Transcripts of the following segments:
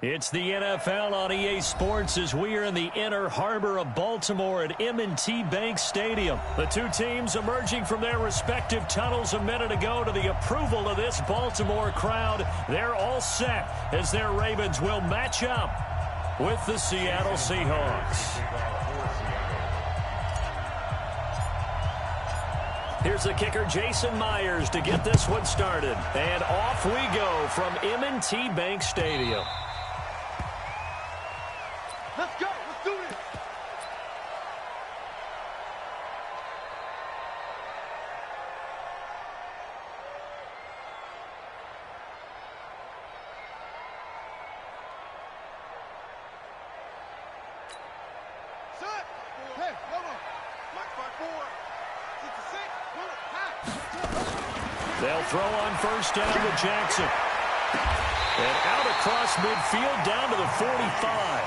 It's the NFL on EA Sports as we are in the inner harbor of Baltimore at M&T Bank Stadium. The two teams emerging from their respective tunnels a minute ago to the approval of this Baltimore crowd. They're all set as their Ravens will match up with the Seattle Seahawks. Here's the kicker, Jason Myers, to get this one started. And off we go from M&T Bank Stadium. Let's go. Let's do this. Set. Hey, hold on. Black 5-4. 6-6. They'll throw on first down to Jackson. And out across midfield down to the 45.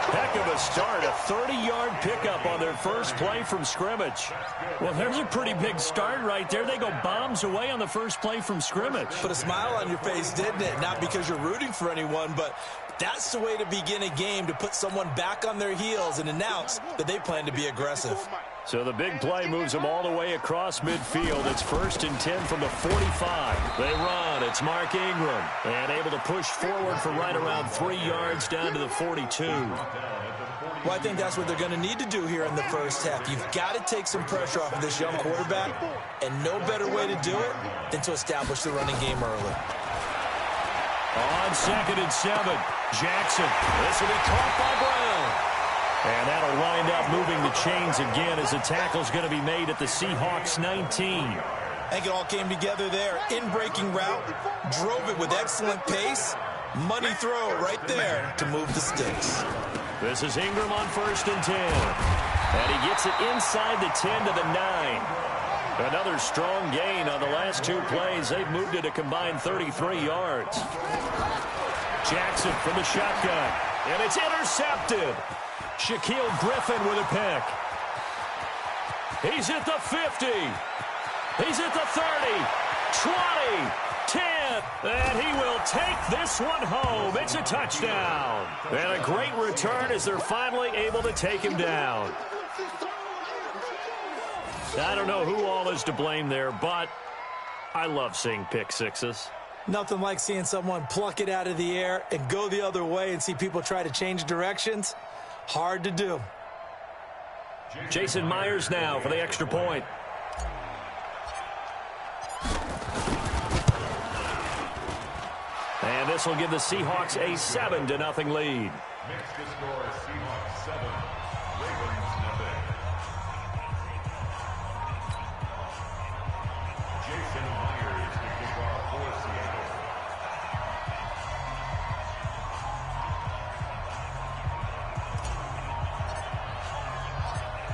Heck of a start, a 30-yard pickup on their first play from scrimmage. Well, there's a pretty big start right there. They go bombs away on the first play from scrimmage. Put a smile on your face, didn't it? Not because you're rooting for anyone, but that's the way to begin a game, to put someone back on their heels and announce that they plan to be aggressive. So the big play moves them all the way across midfield. It's 1st and 10 from the 45. They run. It's Mark Ingram. And able to push forward for right around 3 yards down to the 42. Well, I think that's what they're going to need to do here in the first half. You've got to take some pressure off of this young quarterback, and no better way to do it than to establish the running game early. On 2nd and 7, Jackson. This will be caught by Brown. And that'll wind up moving the chains again as the tackle's going to be made at the Seahawks 19. I think it all came together there. In-breaking route, drove it with excellent pace. Money throw right there to move the sticks. This is Ingram on 1st and 10. And he gets it inside the 10 to the 9. Another strong gain on the last 2 plays. They've moved it a combined 33 yards. Jackson from the shotgun. And it's intercepted. Shaquille Griffin with a pick. He's at the 50. He's at the 30. 20. 10. And he will take this one home. It's a touchdown. And a great return as they're finally able to take him down. I don't know who all is to blame there, but I love seeing pick sixes. Nothing like seeing someone pluck it out of the air and go the other way and see people try to change directions. Hard to do. Jason Myers now for the extra point. And this will give the Seahawks a 7-0 lead. Next to score, Seahawks 7, Ravens 0. Jason Myers to kick off for Seattle.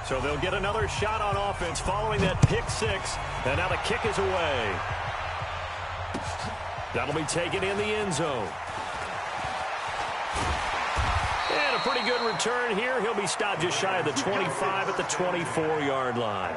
So they'll get another shot on offense following that pick six. And now the kick is away. That'll be taken in the end zone. And a pretty good return here. He'll be stopped just shy of the 25 at the 24-yard line.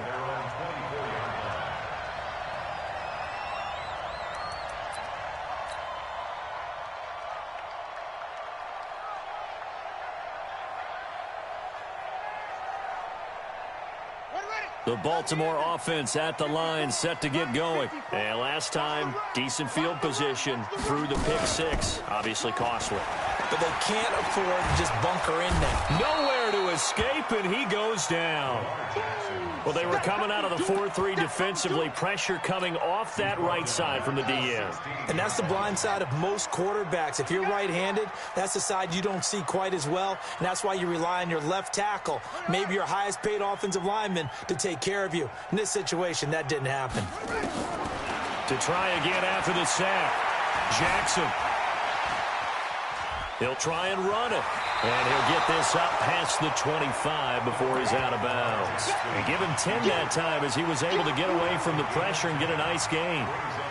The Baltimore offense at the line, set to get going. And last time, decent field position through the pick six. Obviously costly. But they can't afford to just bunker in now. Nowhere to escape, and he goes down. Well, they were coming out of the 4-3 defensively. Pressure coming off that right side from the DN. And that's the blind side of most quarterbacks. If you're right-handed, that's the side you don't see quite as well. And that's why you rely on your left tackle, maybe your highest-paid offensive lineman, to take care of you. In this situation, that didn't happen. To try again after the sack, Jackson. He'll try and run it. And he'll get this up past the 25 before he's out of bounds. And give him 10 that time as he was able to get away from the pressure and get a nice gain.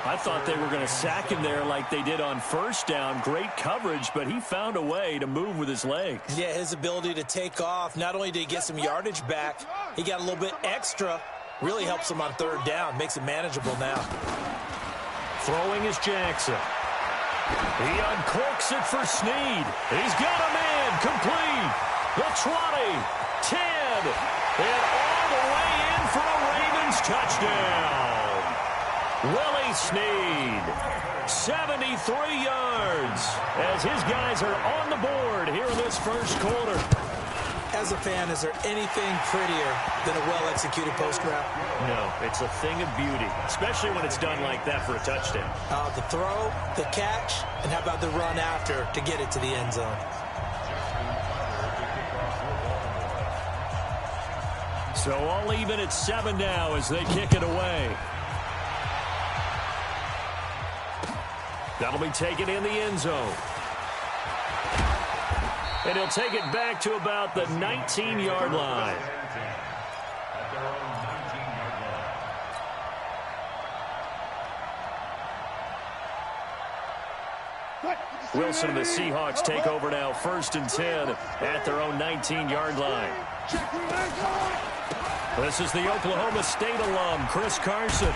I thought they were going to sack him there like they did on first down. Great coverage, but he found a way to move with his legs. Yeah, his ability to take off. Not only did he get some yardage back, he got a little bit extra. Really helps him on third down. Makes it manageable now. Throwing is Jackson. He uncorks it for Snead. He's got a man complete. The 20, 10, and all the way in for a Ravens touchdown. Willie Snead, 73 yards, as his guys are on the board here in this first quarter. As a fan, is there anything prettier than a well-executed post route? No, it's a thing of beauty, especially when it's done like that for a touchdown. The throw, the catch, and how about the run after to get it to the end zone? So all even at 7 now as they kick it away. That'll be taken in the end zone. And he'll take it back to about the 19-yard line. Wilson and the Seahawks take over now, 1st and 10 at their own 19-yard line. This is the Oklahoma State alum, Chris Carson.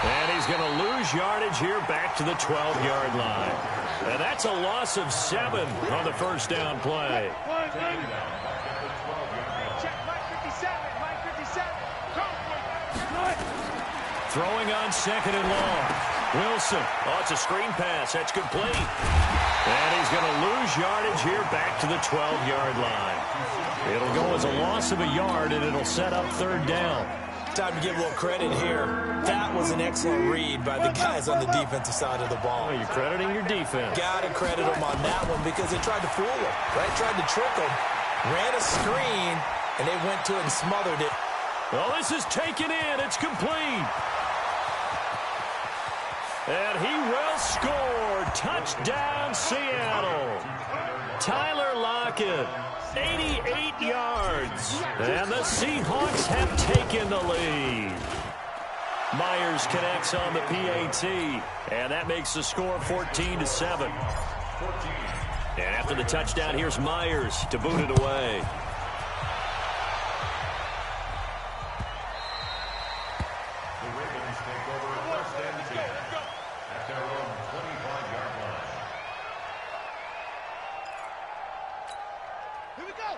And he's going to lose yardage here back to the 12-yard line. And that's a loss of 7 on the first down play. Throwing on 2nd and long. Wilson. Oh, it's a screen pass. That's complete. And he's going to lose yardage here back to the 12-yard line. It'll go as a loss of a yard, and it'll set up 3rd down. Time to give a little credit here. That was an excellent read by the guys on the defensive side of the ball. Oh, you're crediting your defense. Got to credit them on that one because they tried to fool him, right? Tried to trick him. Ran a screen, and they went to it and smothered it. Well, this is taken in. It's complete. And he will score. Touchdown, Seattle. Tyler Lockett, 88 yards. And the Seahawks have taken the lead. Myers connects on the PAT. And that makes the score 14-7. And after the touchdown, here's Myers to boot it away.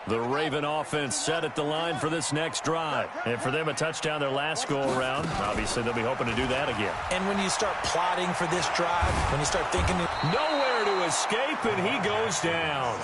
The Raven offense set at the line for this next drive. And for them, a touchdown their last go-around. Obviously, they'll be hoping to do that again. And when you start plotting for this drive, when you start thinking... Nowhere to escape, and he goes down.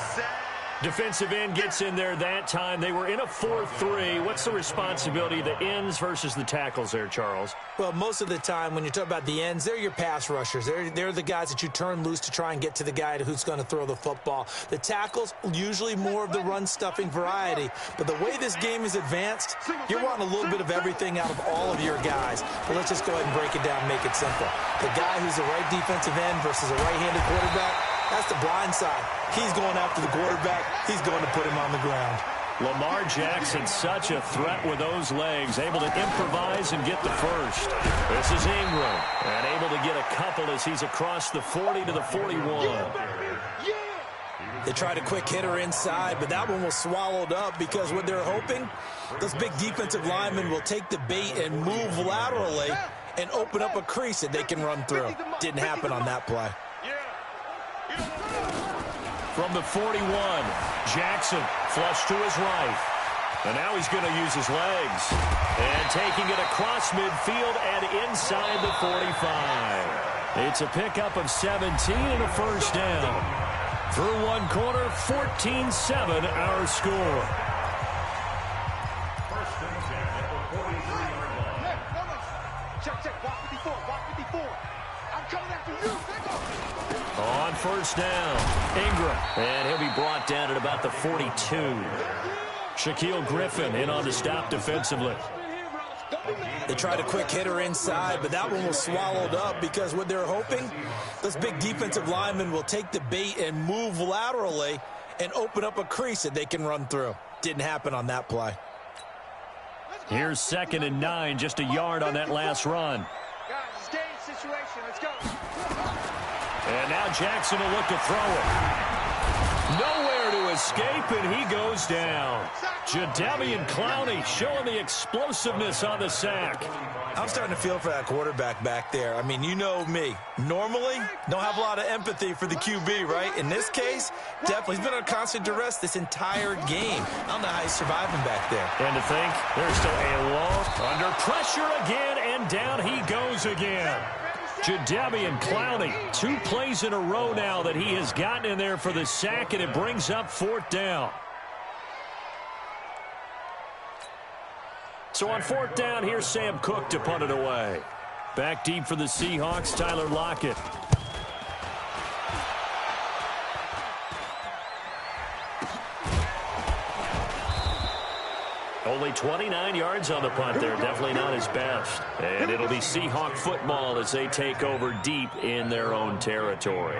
Defensive end gets in there that time. They were in a 4-3. What's the responsibility of the ends versus the tackles there, Charles? Well, most of the time when you talk about the ends, they're your pass rushers. They're the guys that you turn loose to try and get to the guy who's going to throw the football. The tackles, usually more of the run-stuffing variety. But the way this game is advanced, you're wanting a little bit of everything out of all of your guys. But let's just go ahead and break it down and make it simple. The guy who's the right defensive end versus a right-handed quarterback, that's the blind side. He's going after the quarterback. He's going to put him on the ground. Lamar Jackson, such a threat with those legs, able to improvise and get the first. This is Ingram, and able to get a couple as he's across the 40 to the 41. They tried a quick hitter inside, but that one was swallowed up because what they're hoping, those big defensive linemen will take the bait and move laterally and open up a crease that they can run through. Didn't happen on that play. From the 41, Jackson flush to his right. And now he's going to use his legs. And taking it across midfield and inside the 45. It's a pickup of 17 and a first down. Through one quarter, 14-7 our score. First and 10 at the 43-yard line. Check, walk 54, walk 54. I'm coming after you, On first down, Ingram. And he'll be brought down at about the 42. Shaquille Griffin in on the stop defensively. They tried a quick hitter inside, but that one was swallowed up because what they're hoping, those big defensive linemen will take the bait and move laterally and open up a crease that they can run through. Didn't happen on that play. Here's 2nd and 9, just a yard on that last run. Guys, it's game situation. Let's go. And now Jackson will look to throw it. Nowhere to escape, and he goes down. Jadeveon Clowney showing the explosiveness on the sack. I'm starting to feel for that quarterback back there. I mean, you know me. Normally, don't have a lot of empathy for the QB, right? In this case, definitely. He's been on constant duress this entire game. I don't know how he's surviving back there. And to think, there's still a long under pressure again, and down he goes again. Jadeveon Clowney, 2 plays in a row now that he has gotten in there for the sack, and it brings up 4th down. So on 4th down, here's Sam Cook to punt it away. Back deep for the Seahawks, Tyler Lockett. Only 29 yards on the punt there. Definitely not his best. And it'll be Seahawk football as they take over deep in their own territory.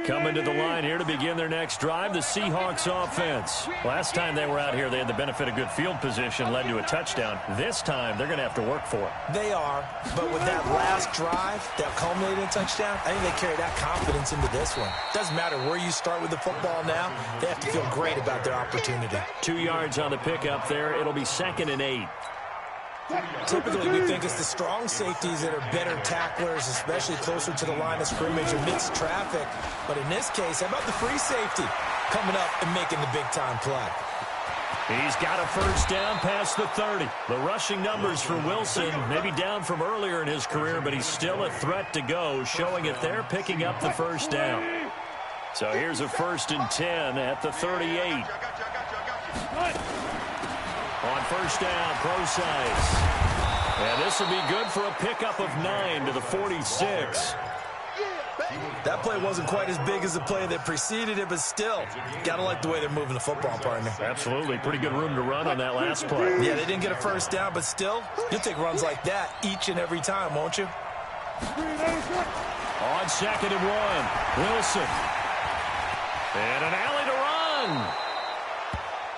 Coming to the line here to begin their next drive, the Seahawks offense. Last time they were out here, they had the benefit of good field position, led to a touchdown. This time, they're going to have to work for it. They are, but with that last drive that culminated in a touchdown, I think they carry that confidence into this one. Doesn't matter where you start with the football now, they have to feel great about their opportunity. 2 yards on the pickup there. It'll be 2nd and 8. Typically, we think it's the strong safeties that are better tacklers, especially closer to the line of scrimmage amidst traffic. But in this case, how about the free safety coming up and making the big-time play? He's got a 1st down past the 30. The rushing numbers for Wilson, maybe down from earlier in his career, but he's still a threat to go, showing it there, picking up the 1st down. So here's a 1st and 10 at the 38. On 1st down, Procise. And this will be good for a pickup of 9 to the 46. That play wasn't quite as big as the play that preceded it, but still, got to like the way they're moving the football, partner. Absolutely. Pretty good room to run on that last play. Yeah, they didn't get a 1st down, but still, you'll take runs like that each and every time, won't you? On 2nd and 1, Wilson. And an alley to run.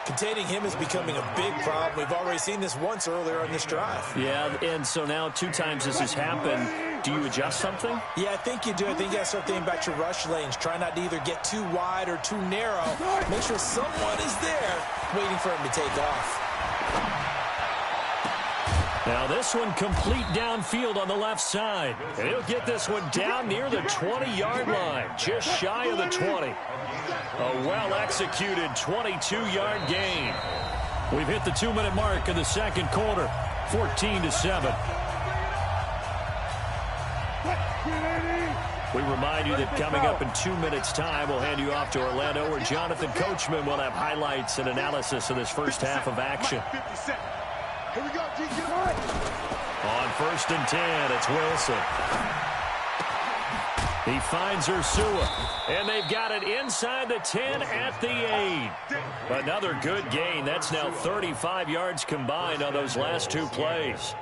Containing him is becoming a big problem. We've already seen this once earlier on this drive. Yeah, and so now 2 times this has happened. Do you adjust something? Yeah, I think you do. I think you got to start thinking about your rush lanes. Try not to either get too wide or too narrow. Make sure someone is there waiting for him to take off. Now this one complete downfield on the left side. And he'll get this one down near the 20-yard line, just shy of the 20. A well-executed 22-yard gain. We've hit the 2-minute mark in the 2nd quarter, 14-7. We remind you that coming up in 2 minutes' time, we'll hand you off to Orlando, where Jonathan Coachman will have highlights and analysis of this first half of action. Here we go, On 1st and 10, it's Wilson. He finds Ursua, and they've got it inside the 10 at the 8. Another good gain. That's now 35 yards combined on those last 2 plays.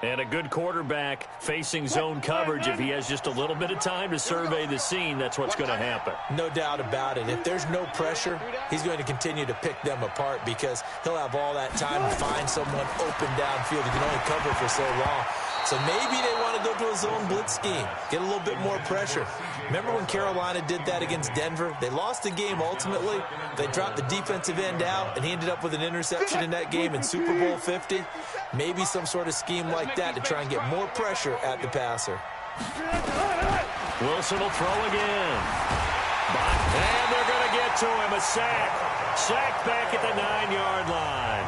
And a good quarterback facing zone coverage. If he has just a little bit of time to survey the scene, that's what's going to happen. No doubt about it. If there's no pressure, he's going to continue to pick them apart because he'll have all that time to find someone open downfield. He can only cover for so long. So maybe they want to go to a zone blitz scheme, get a little bit more pressure. Remember when Carolina did that against Denver? They lost the game ultimately. They dropped the defensive end out, and he ended up with an interception in that game in Super Bowl 50. Maybe some sort of scheme like that to try and get more pressure at the passer. Wilson will throw again. And they're going to get to him. A sack. Sack back at the 9-yard line.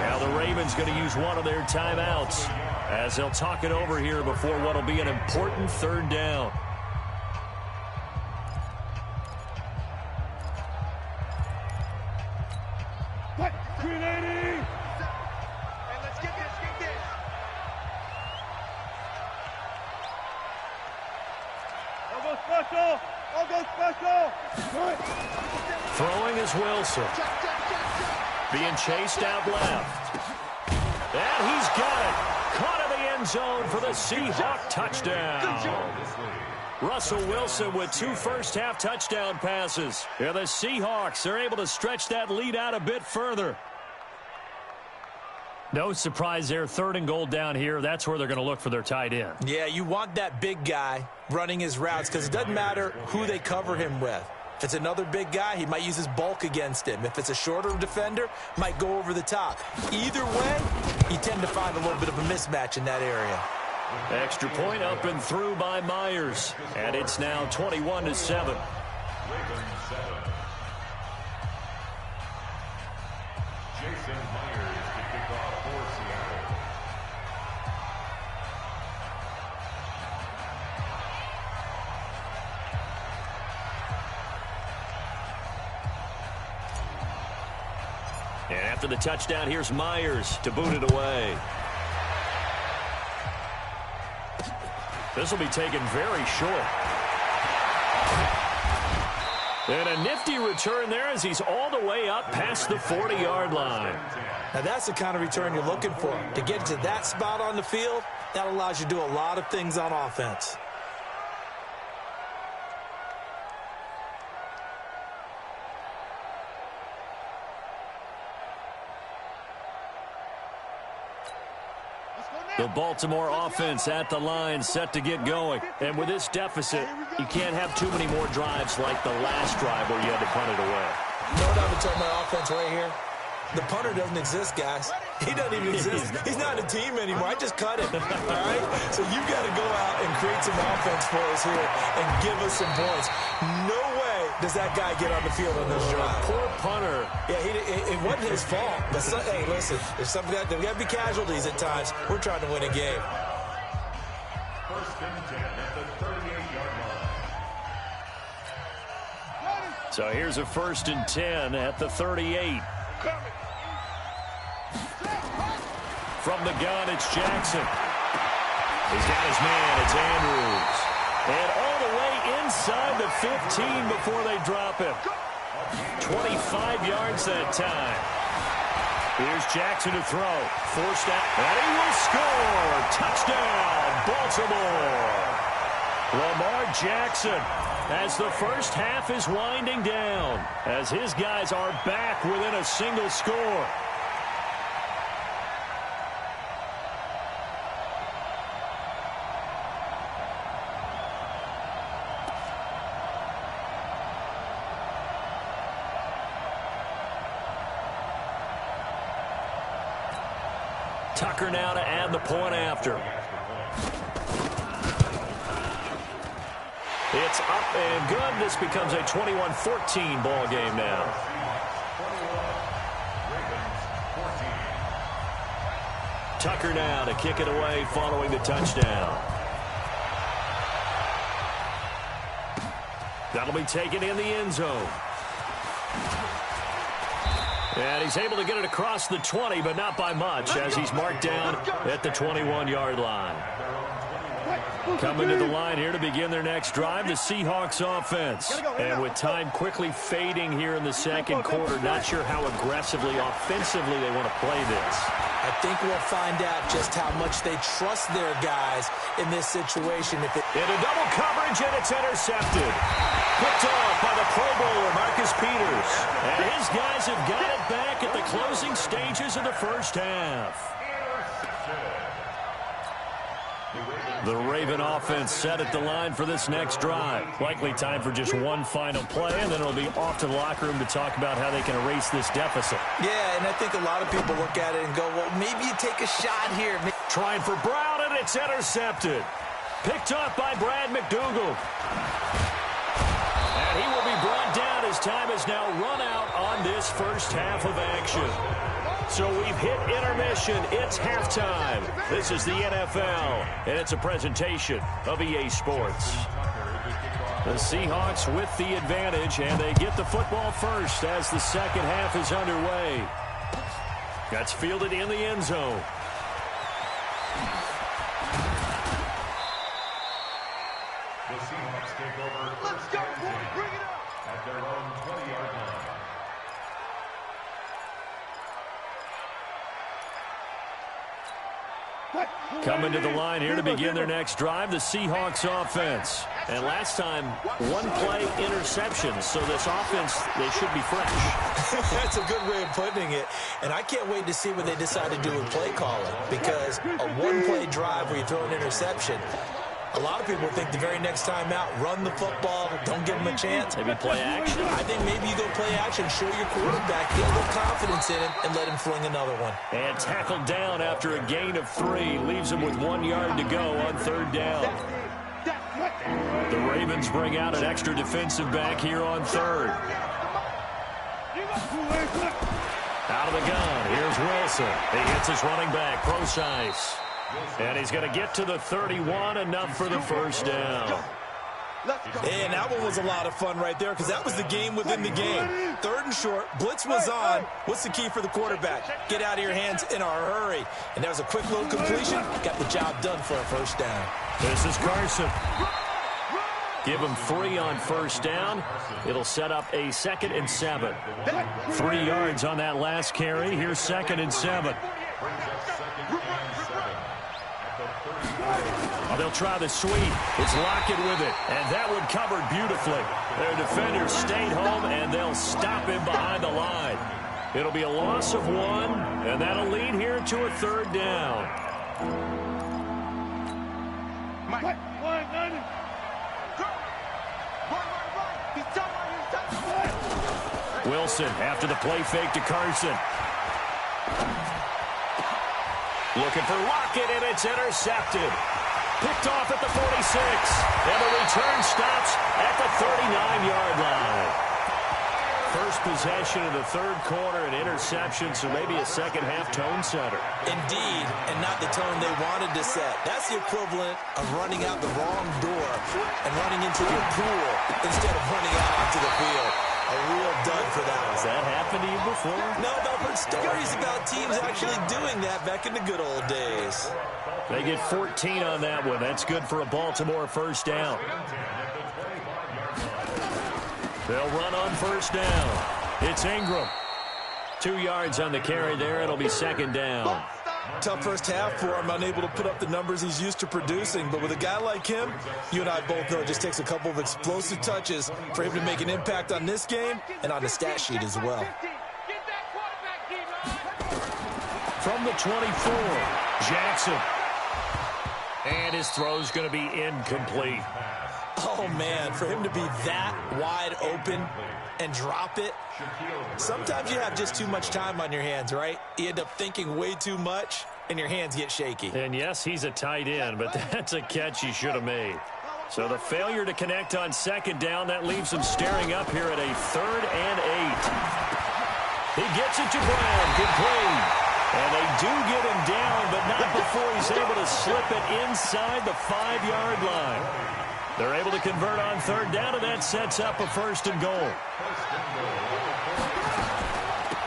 Now the Ravens going to use one of their timeouts as they'll talk it over here before what will be an important 3rd down. Throwing is Wilson. Being chased out left. And he's got it. Caught in the end zone for the Seahawk touchdown. Russell Wilson with 2 first-half touchdown passes. And the Seahawks are able to stretch that lead out a bit further. No surprise there. 3rd and goal down here. That's where they're going to look for their tight end. Yeah, you want that big guy running his routes because it doesn't matter who they cover him with. If it's another big guy, he might use his bulk against him. If it's a shorter defender, might go over the top. Either way, you tend to find a little bit of a mismatch in that area. Extra point up and through by Myers. And it's now 21-7. Ravens 7. Jason Myers to kick off for Seattle. And after the touchdown, here's Myers to boot it away. This will be taken very short. And a nifty return there as he's all the way up past the 40-yard line. Now, that's the kind of return you're looking for. To get to that spot on the field, that allows you to do a lot of things on offense. The Baltimore offense at the line, set to get going. And with this deficit, you can't have too many more drives like the last drive where you had to punt it away. You know what I would tell my offense right here? The punter doesn't exist, guys. He doesn't even exist. He's not a team anymore. I just cut him, all right? So you've got to go out and create some offense for us here and give us some points. No way does that guy get on the field on this drive. Poor punter. Yeah, it wasn't his fault. But, hey, listen, there's there got to be casualties at times. We're trying to win a game. First and 10 at the 38-yard line. So here's a first and 10 at the 38. From the gun, it's Jackson. He's got his man. It's Andrews. And all the way inside the 15 before they drop him. 25 yards that time. Here's Jackson to throw. Forced out. And he will score. Touchdown, Baltimore. Lamar Jackson, as the first half is winding down, as his guys are back within a single score. Tucker now to add the point after. It's up and good. This becomes a 21-14 ball game now. Tucker now to kick it away following the touchdown. That'll be taken in the end zone. And he's able to get it across the 20, but not by much, as he's marked down at the 21-yard line. Coming to the line here to begin their next drive, the Seahawks offense. And with time quickly fading here in the second quarter, not sure how aggressively, offensively they want to play this. I think we'll find out just how much they trust their guys in this situation. Into double coverage, and it's intercepted. Picked off by the Pro Bowler, Marcus Peters. And his guys have got it back at the closing stages of the first half. The Raven offense set at the line for this next drive. Likely time for just one final play, and then it'll be off to the locker room to talk about how they can erase this deficit. Yeah, and I think a lot of people look at it and go, well, maybe you take a shot here. Trying for Brown, and it's intercepted. Picked up by Brad McDougal. And he will be brought down as time has now run out on this first half of action. So we've hit intermission. It's halftime. This is the NFL, and it's a presentation of EA Sports. The Seahawks with the advantage, and they get the football first as the second half is underway. That's fielded in the end zone. The Seahawks take over first and 10 at their own 20-yard line. Coming to the line here to begin their next drive, the Seahawks offense. And last time, one play interception. So this offense, they should be fresh. That's a good way of putting it. And I can't wait to see what they decide to do with play calling. Because a one-play drive where you throw an interception, A lot of people think the very next time out, run the football, don't give him a chance. Maybe play action. I think maybe you go play action, show your quarterback, get a little confidence in him, and let him fling another one. And tackled down after a gain of 3. Leaves him with 1 yard to go on 3rd down. The Ravens bring out an extra defensive back here on 3rd. Out of the gun, here's Wilson. He hits his running back, Procise. And he's going to get to the 31, enough for the 1st down. And that one was a lot of fun right there because that was the game within the game. 3rd and short, blitz was on. What's the key for the quarterback? Get out of your hands in a hurry. And there's a quick little completion. Got the job done for a 1st down. This is Carson. Give him 3 on 1st down. It'll set up a 2nd and 7. 3 yards on that last carry. Here's 2nd and 7. Oh, they'll try the sweep. It's Lockett with it. And that one covered beautifully. Their defenders stayed home, and they'll stop him behind the line. It'll be a loss of 1, and that'll lead here to a 3rd down. Wilson after the play fake to Carson. Looking for Lockett, and it's intercepted. Picked off at the 46. And the return stops at the 39-yard line. First possession of the 3rd quarter, an interception, so maybe a second-half tone setter. Indeed, and not the tone they wanted to set. That's the equivalent of running out the wrong door and running into your pool instead of running out onto the field. A real dud for that one. Has that happened to you before? No, but I've heard stories about teams actually doing that back in the good old days. They get 14 on that one. That's good for a Baltimore 1st down. They'll run on 1st down. It's Ingram. 2 yards on the carry there. It'll be 2nd down. Tough first half for him, unable to put up the numbers he's used to producing. But with a guy like him, you and I both know it just takes a couple of explosive touches for him to make an impact on this game and on the stat sheet as well. From the 24, Jackson. And his throw's going to be incomplete. Oh, man, for him to be that wide open and drop it. Sometimes you have just too much time on your hands, right? You end up thinking way too much, and your hands get shaky. And, yes, he's a tight end, but that's a catch he should have made. So the failure to connect on 2nd down, that leaves him staring up here at a 3rd and 8. He gets it to Brown, complete. And they do get him down, but not before he's able to slip it inside the 5-yard line. They're able to convert on 3rd down, and that sets up a 1st and goal.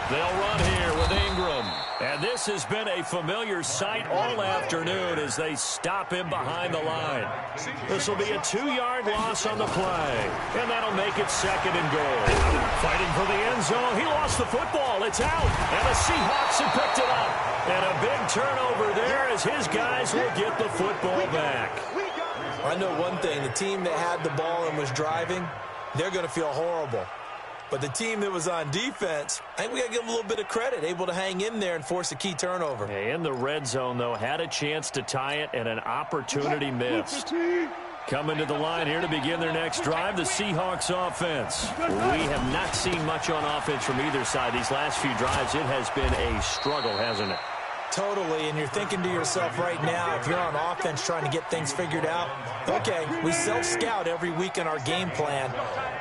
They'll run here with Ingram. And this has been a familiar sight all afternoon as they stop him behind the line. This will be a 2-yard loss on the play. And that'll make it 2nd and goal. Fighting for the end zone. He lost the football. It's out. And the Seahawks have picked it up. And a big turnover there as his guys will get the football back. I know one thing. The team that had the ball and was driving, they're going to feel horrible. But the team that was on defense, I think we got to give them a little bit of credit, able to hang in there and force a key turnover. In the red zone, though, had a chance to tie it and an opportunity missed. Coming to the line here to begin their next drive, the Seahawks offense. We have not seen much on offense from either side. These last few drives, it has been a struggle, hasn't it? Totally, and you're thinking to yourself right now, if you're on offense trying to get things figured out, okay, we self-scout every week in our game plan.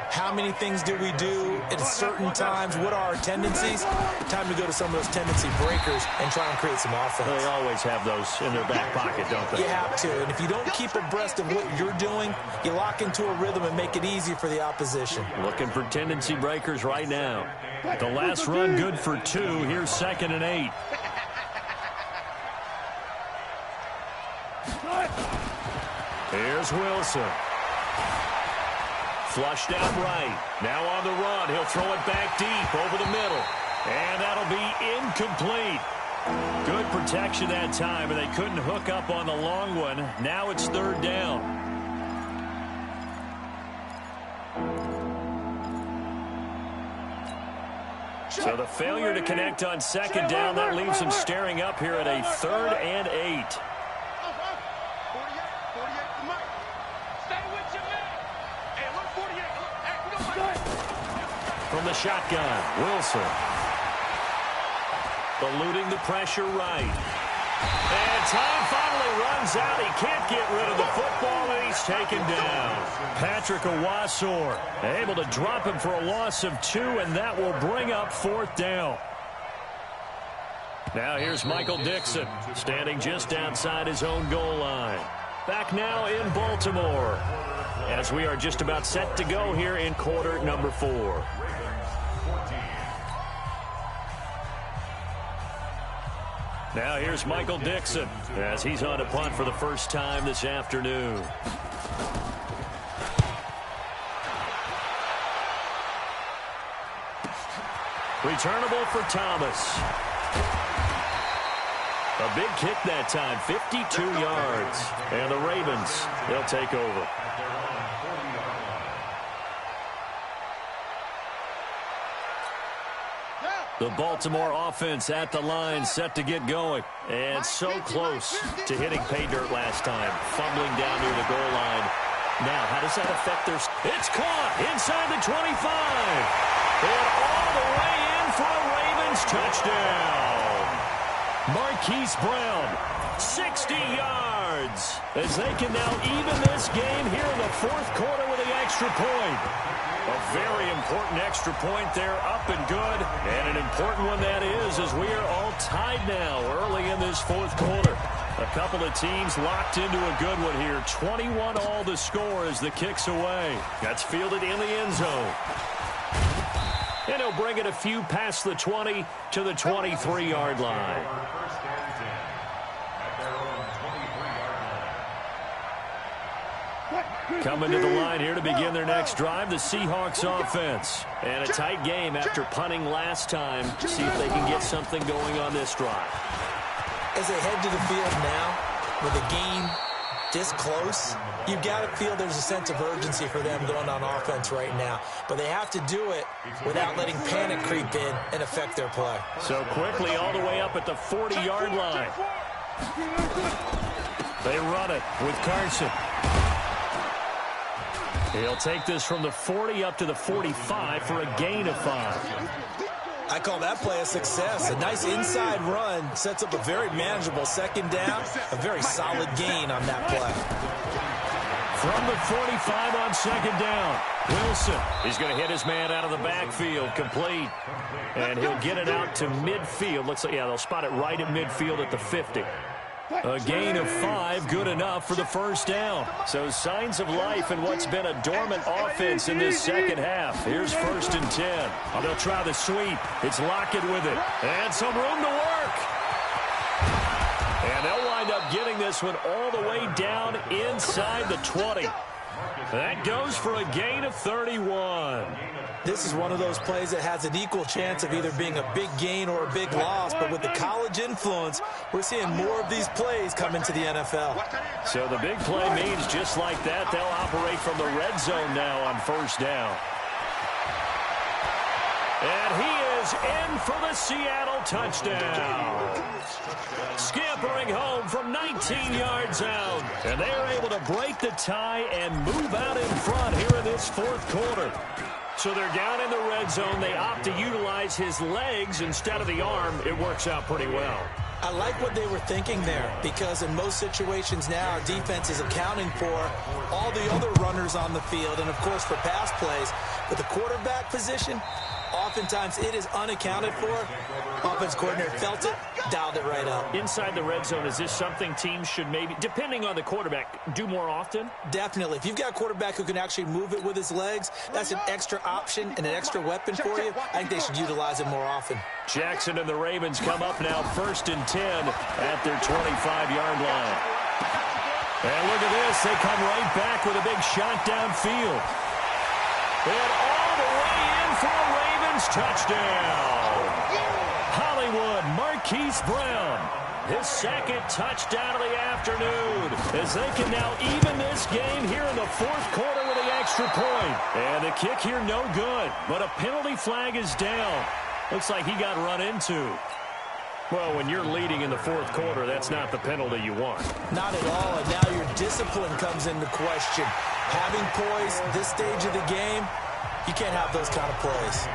How many things do we do at certain times? What are our tendencies? Time to go to some of those tendency breakers and try and create some offense. They always have those in their back pocket, don't they? You have to, and if you don't keep abreast of what you're doing, you lock into a rhythm and make it easy for the opposition. Looking for tendency breakers right now. The last run good for 2. Here's 2nd and 8. Here's Wilson. Flushed out right. Now on the run. He'll throw it back deep over the middle. And that'll be incomplete. Good protection that time, and they couldn't hook up on the long one. Now it's 3rd down. So the failure to connect on 2nd down, that leaves him staring up here at a 3rd and 8. from the shotgun. Wilson. Eluding the pressure right. And time finally runs out. He can't get rid of the football, and he's taken down. Patrick Owasor able to drop him for a loss of 2, and that will bring up 4th down. Now here's Michael Dixon, standing just outside his own goal line. Back now in Baltimore, as we are just about set to go here in quarter number 4. Now here's Michael Dixon as he's on a punt for the first time this afternoon. Returnable for Thomas. A big kick that time, 52 yards. And the Ravens, they'll take over. The Baltimore offense at the line, set to get going. And so close to hitting pay dirt last time, fumbling down near the goal line. Now, how does that affect their... It's caught inside the 25. And all the way in for a Ravens touchdown. Marquise Brown, 60 yards. As they can now even this game here in the 4th quarter with the extra point. A very important extra point there, up and good. And an important one that is, as we are all tied now early in this 4th quarter. A couple of teams locked into a good one here. 21 all the score as the kick's away. That's fielded in the end zone. And he'll bring it a few past the 20 to the 23-yard line. Coming to the line here to begin their next drive, the Seahawks offense. And a tight game after punting last time. See if they can get something going on this drive. As they head to the field now, with a game this close, you've got to feel there's a sense of urgency for them going on offense right now. But they have to do it without letting panic creep in and affect their play. So quickly all the way up at the 40-yard line. They run it with Carson. He'll take this from the 40 up to the 45 for a gain of 5. I call that play a success. A nice inside run sets up a very manageable 2nd down. A very solid gain on that play. From the 45 on 2nd down, Wilson. He's going to hit his man out of the backfield, complete. And he'll get it out to midfield. Looks like, yeah, they'll spot it right at midfield at the 50. A gain of 5, good enough for the 1st down. So signs of life in what's been a dormant offense in this 2nd half. Here's 1st and 10. Oh, they'll try the sweep. It's Lockett with it. And some room to work. And they'll wind up getting this one all the way down inside the 20. That goes for a gain of 31. This is one of those plays that has an equal chance of either being a big gain or a big loss. But with the college influence, we're seeing more of these plays come into the NFL. So the big play means just like that, they'll operate from the red zone now on 1st down. And he is in for the Seattle touchdown. Scampering home from 19 yards out. And they are able to break the tie and move out in front here in this 4th quarter. So they're down in the red zone. They opt to utilize his legs instead of the arm. It works out pretty well. I like what they were thinking there, because in most situations now, our defense is accounting for all the other runners on the field and, of course, for pass plays. But the quarterback position, oftentimes it is unaccounted for. Offense coordinator felt it, dialed it right up. Inside the red zone, is this something teams should maybe, depending on the quarterback, do more often? Definitely. If you've got a quarterback who can actually move it with his legs, that's an extra option and an extra weapon for you. I think they should utilize it more often. Jackson and the Ravens come up now 1st and 10 at their 25-yard line. And look at this. They come right back with a big shot downfield. And all the way in for a Ravens touchdown. Hollywood, Marquise Brown. His 2nd touchdown of the afternoon. As they can now even this game here in the 4th quarter with the extra point. And the kick here no good. But a penalty flag is down. Looks like he got run into. Well, when you're leading in the 4th quarter, that's not the penalty you want. Not at all, and now your discipline comes into question. Having poise this stage of the game, You can't have those kind of plays.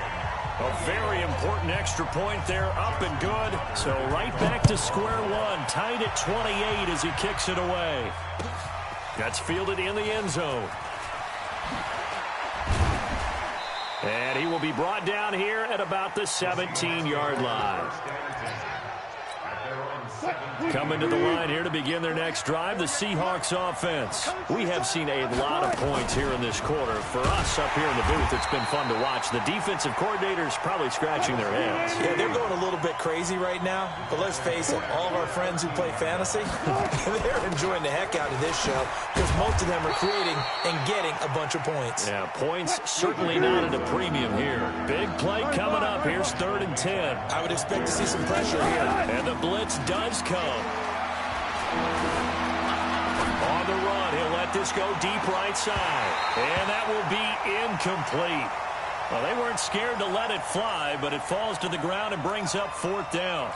A very important extra point there, up and good. So right back to square one, tied at 28 as he kicks it away. That's fielded in the end zone. And he will be brought down here at about the 17-yard line. Coming to the line here to begin their next drive, the Seahawks offense. We have seen a lot of points here in this quarter. For us up here in the booth, it's been fun to watch. The defensive coordinators probably scratching their heads. Yeah, they're going a little bit crazy right now. But let's face it, all of our friends who play fantasy, they're enjoying the heck out of this show because most of them are creating and getting a bunch of points. Yeah, points certainly not at a premium here. Big play coming up. Here's 3rd and 10. I would expect to see some pressure here. And the blitz does come. On the run, he'll let this go deep right side. And that will be incomplete. Well, they weren't scared to let it fly, but it falls to the ground and brings up 4th down.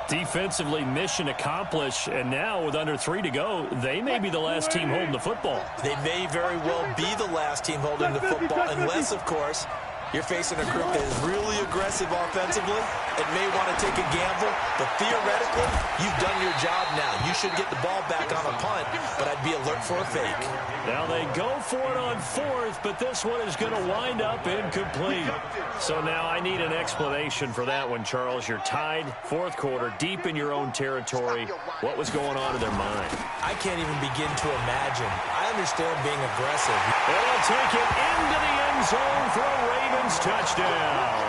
Defensively, mission accomplished, and now with under 3 to go, they may be the last team holding the football. They may very well be the last team holding the football, unless, of course, you're facing a group that is really aggressive offensively and may want to take a gamble, but theoretically, you've done your job now. You should get the ball back on a punt, but I'd be alert for a fake. Now they go for it on 4th, but this one is going to wind up incomplete. So now I need an explanation for that one, Charles. You're tied, 4th quarter, deep in your own territory. What was going on in their mind? I can't even begin to imagine. I understand being aggressive. And they'll take it into the end zone for a Ravens touchdown.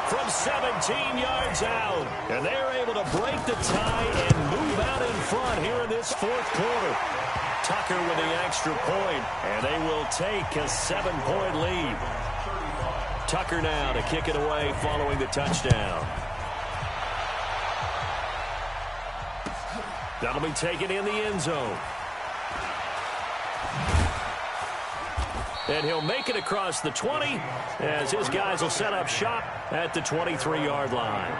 From 17 yards out. And they're able to break the tie and move out in front here in this 4th quarter. Tucker with the extra point, and they will take a 7-point lead. Tucker now to kick it away following the touchdown. That'll be taken in the end zone. And he'll make it across the 20 as his guys will set up shop at the 23-yard line.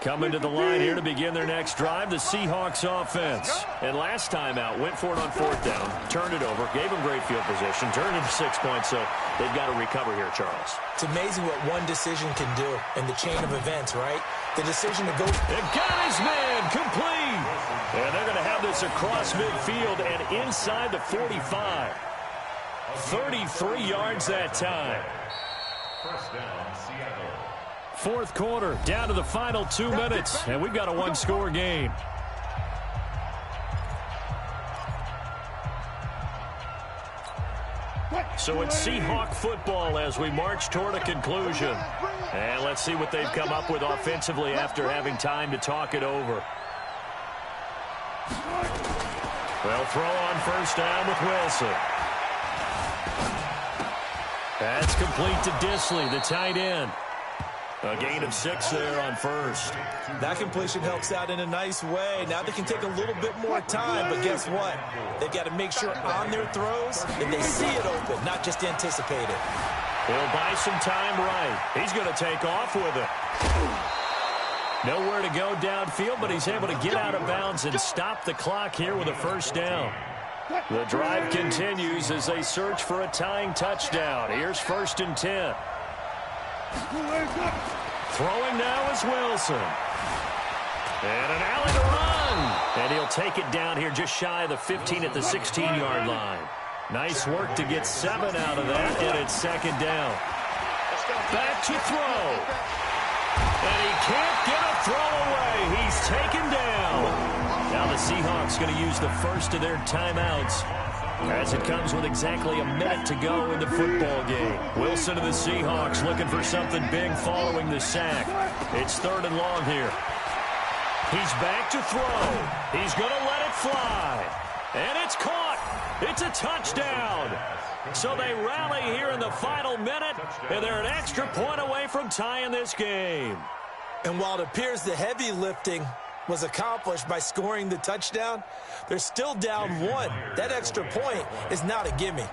Coming to the line here to begin their next drive, the Seahawks offense. And last time out, went for it on 4th down, turned it over, gave them great field position, turned it to 6 points, so they've got to recover here, Charles. It's amazing what one decision can do in the chain of events, right? The decision to go. It got his man complete. And they're going to have this across midfield and inside the 45. 33 yards that time. 1st down, Seattle. 4th quarter, down to the final 2 minutes, and we've got a 1-score game. So it's Seahawk football as we march toward a conclusion. And let's see what they've come up with offensively after having time to talk it over. They'll throw on 1st down with Wilson. That's complete to Disley, the tight end. A gain of 6 there on 1st. That completion helps out in a nice way. Now they can take a little bit more time, but guess what? They've got to make sure on their throws that they see it open, not just anticipate it. He'll buy some time right. He's going to take off with it. Nowhere to go downfield, but he's able to get out of bounds and stop the clock here with a 1st down. The drive continues as they search for a tying touchdown. Here's 1st and 10. Throwing now is Wilson. And an alley to run. And he'll take it down here just shy of the 15 at the 16-yard line. Nice work to get 7 out of that, and it's 2nd down. Back to throw. And he can't get a throw away. He's taken down. Now the Seahawks going to use the first of their timeouts as it comes with exactly a minute to go in the football game. Wilson to the Seahawks looking for something big following the sack. It's 3rd and long here. He's back to throw. He's going to let it fly. And it's caught. It's a touchdown. So they rally here in the final minute, and they're an extra point away from tying this game. And while it appears the heavy lifting was accomplished by scoring the touchdown, they're still down 1. That extra point is not a gimme.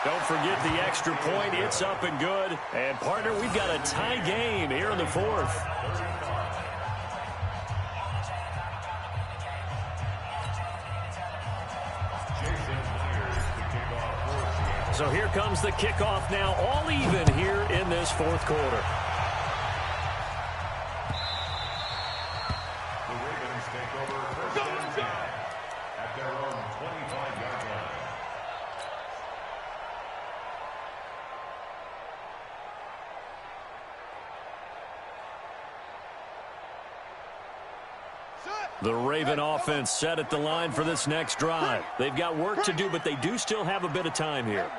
They'll don't forget the extra point. It's up and good. And, partner, we've got a tie game here in the fourth. So here comes the kickoff now, all even here in this fourth quarter. The Ravens take over first and 10 at their own 25-yard line. The Raven offense set at the line for this next drive. They've got work to do, but they do still have a bit of time here.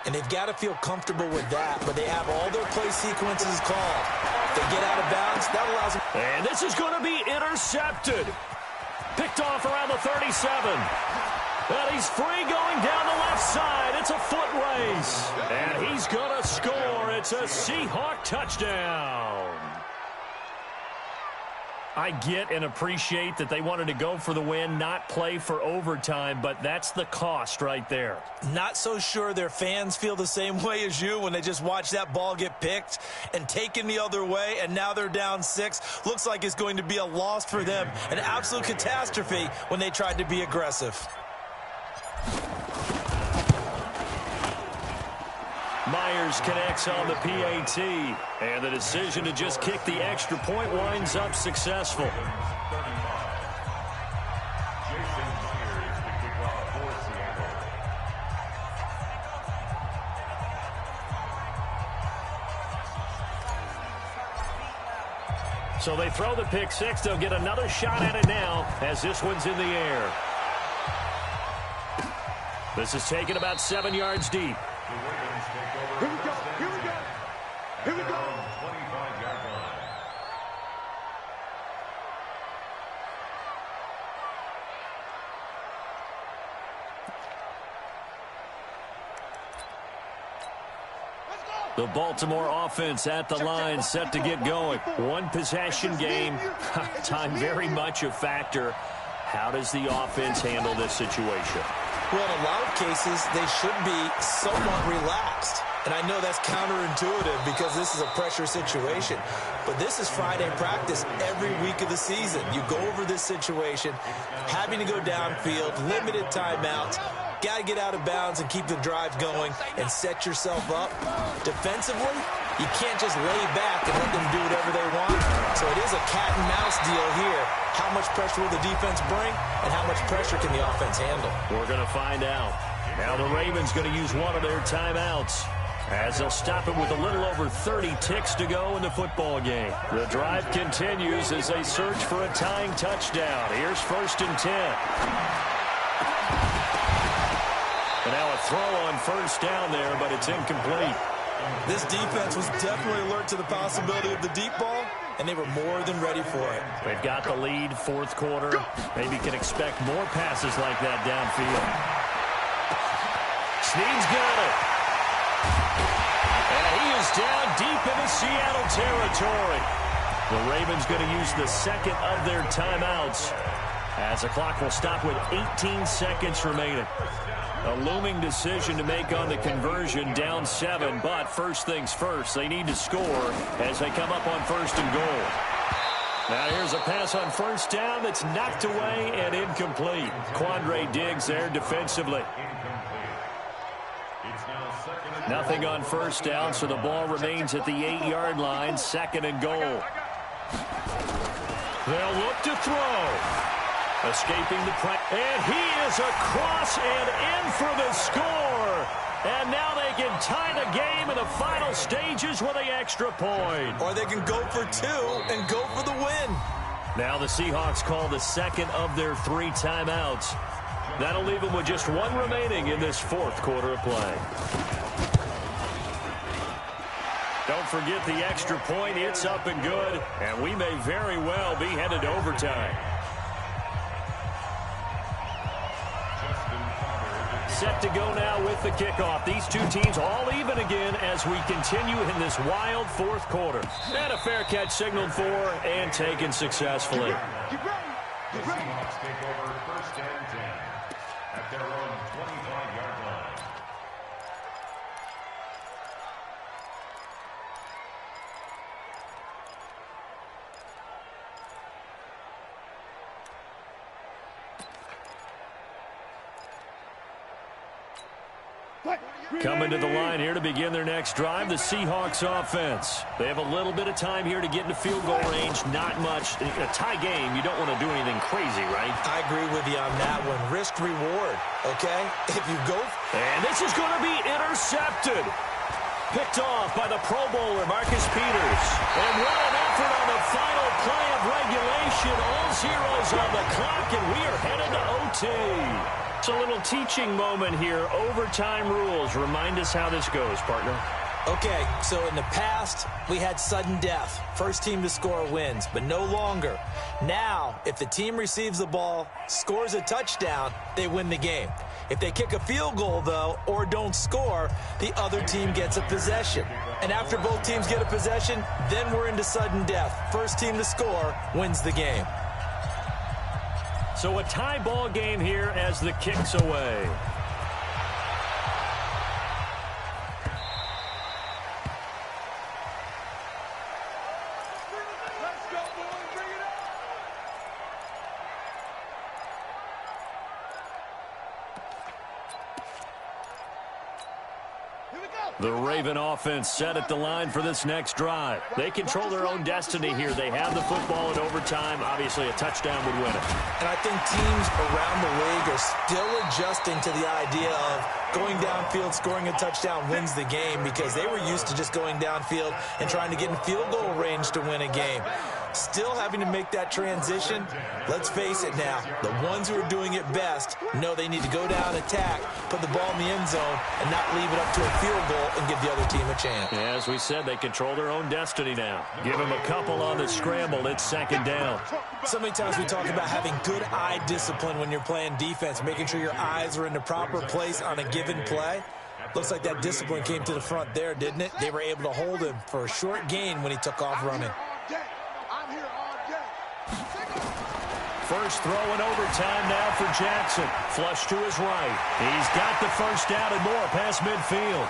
And they've got to feel comfortable with that, but they have all their play sequences called. If they get out of bounds, that allows them. And this is going to be intercepted. Picked off around the 37. And he's free going down the left side. It's a foot race. And he's going to score. It's a Seahawk touchdown. I get and appreciate that they wanted to go for the win, not play for overtime, but that's the cost right there. Not so sure their fans feel the same way as you when they just watch that ball get picked and taken the other way, and now they're down 6. Looks like it's going to be a loss for them, an absolute catastrophe when they tried to be aggressive. Myers connects on the PAT, and the decision to just kick the extra point winds up successful. So they throw the pick six. They'll get another shot at it now as this one's in the air. This is taken about 7 yards deep. Here we go. Here we go. Here we go. 25-yard line. The Baltimore offense at the line, set to get going. One possession game. Time very much a factor. How does the offense handle this situation? Well, in a lot of cases, they should be somewhat relaxed. And I know that's counterintuitive because this is a pressure situation. But this is Friday practice every week of the season. You go over this situation, having to go downfield, limited timeouts, got to get out of bounds and keep the drive going and set yourself up. Defensively, you can't just lay back and let them do whatever they want. So it is a cat and mouse deal here. How much pressure will the defense bring and how much pressure can the offense handle? We're going to find out. Now the Ravens going to use one of their timeouts as they'll stop it with a little over 30 ticks to go in the football game. The drive continues as they search for a tying touchdown. Here's 1st and 10. And now a throw on 1st down there, but it's incomplete. This defense was definitely alert to the possibility of the deep ball, and they were more than ready for it. They've got the lead, fourth quarter. Maybe can expect more passes like that downfield. Snead's got it. And he is down deep into Seattle territory. The Ravens going to use the second of their timeouts as the clock will stop with 18 seconds remaining. A looming decision to make on the conversion, down 7, but first things first, they need to score as they come up on 1st and goal. Now here's a pass on 1st down that's knocked away and incomplete. Quandre Diggs there defensively. Nothing on 1st down, so the ball remains at the 8-yard line, 2nd and goal. They'll look to throw. Escaping the pressure, and he is across and in for the score. And now they can tie the game in the final stages with an extra point. Or they can go for 2 and go for the win. Now the Seahawks call the second of their 3 timeouts. That'll leave them with just 1 remaining in this fourth quarter of play. Don't forget the extra point. It's up and good, and we may very well be headed to overtime. Set to go now with the kickoff. These two teams all even again as we continue in this wild fourth quarter. And a fair catch signaled for and taken successfully. Get ready. The Seahawks take over 1st and 10 at their own 25-yard line. Coming to the line here to begin their next drive, the Seahawks offense. They have a little bit of time here to get into field goal range. Not much. In a tie game, you don't want to do anything crazy, right? I agree with you on that one. Risk reward, okay? If you go... And this is going to be intercepted. Picked off by the Pro Bowler, Marcus Peters. And what an effort on the final play of regulation. All zeros on the clock, and we are headed to OT. It's a little teaching moment here. Overtime rules. Remind us how this goes, partner. Okay, so in the past, we had sudden death. First team to score wins, but no longer. Now, if the team receives the ball, scores a touchdown, they win the game. If they kick a field goal, though, or don't score, the other team gets a possession. And after both teams get a possession, then we're into sudden death. First team to score wins the game. So a tie ball game here as the kick's away. The Raven offense set at the line for this next drive. They control their own destiny here. They have the football in overtime. Obviously, a touchdown would win it. And I think teams around the league are still adjusting to the idea of going downfield, scoring a touchdown wins the game, because they were used to just going downfield and trying to get in field goal range to win a game. Still having to make that transition. Let's face it now, the ones who are doing it best know they need to go down, attack, put the ball in the end zone, and not leave it up to a field goal and give the other team a chance. Yeah, as we said, they control their own destiny now. Give them a couple on the scramble. It's second down. So many times we talk about having good eye discipline when you're playing defense, making sure your eyes are in the proper place on a given play. Looks like that discipline came to the front there, didn't it? They were able to hold him for a short gain when he took off running. First throw in overtime now for Jackson. Flush to his right. He's got the first down and more past midfield.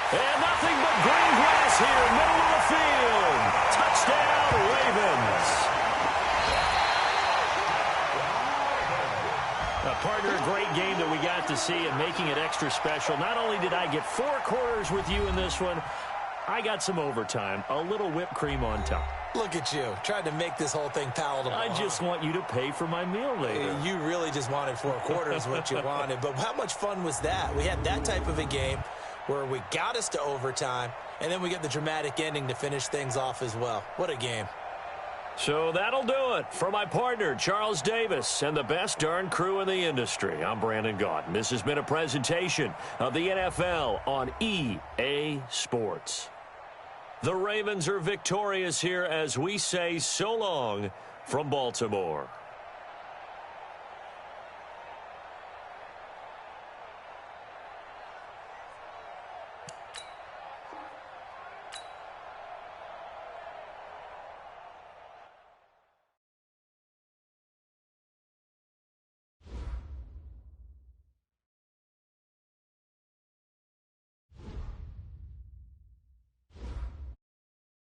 And nothing but green grass here, middle of the field. Touchdown, Ravens. Partner, a great game that we got to see and making it extra special. Not only did I get 4 quarters with you in this one, I got some overtime, a little whipped cream on top. Look at you, trying to make this whole thing palatable. I just want you to pay for my meal later. You really just wanted 4 quarters, what you wanted. But how much fun was that? We had that type of a game where we got us to overtime, and then we get the dramatic ending to finish things off as well. What a game. So that'll do it for my partner, Charles Davis, and the best darn crew in the industry. I'm Brandon Gaudin. This has been a presentation of the NFL on EA Sports. The Ravens are victorious here as we say so long from Baltimore.